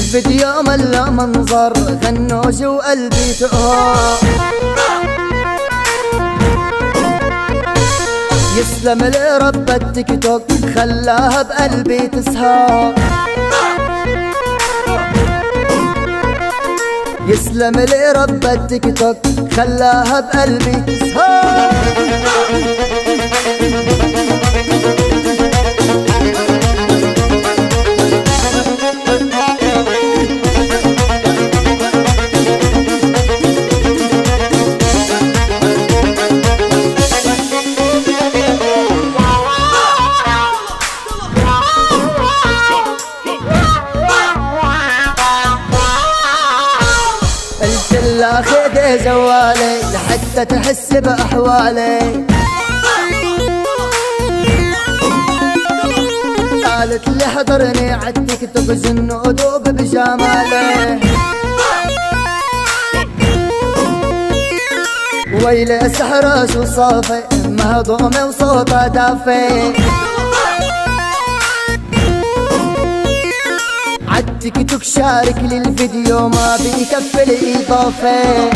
الفيديو ملا منظر خنوش وقلبي تقهر. يسلم لرب التيك توك خلاها بقلبي تسهر. يسلم لرب التيك توك خلاها بقلبي تسهر. قلت لها خذي جوالي لحتى تحس بأحوالي. قالت لي حضرني عالتيك توك جن ودوب بجمالي. ويلي سحرة شو صافي مهضومة وصوتها دافي. عالتيك توك شارك للفيديو ما بيكفي الإضافة.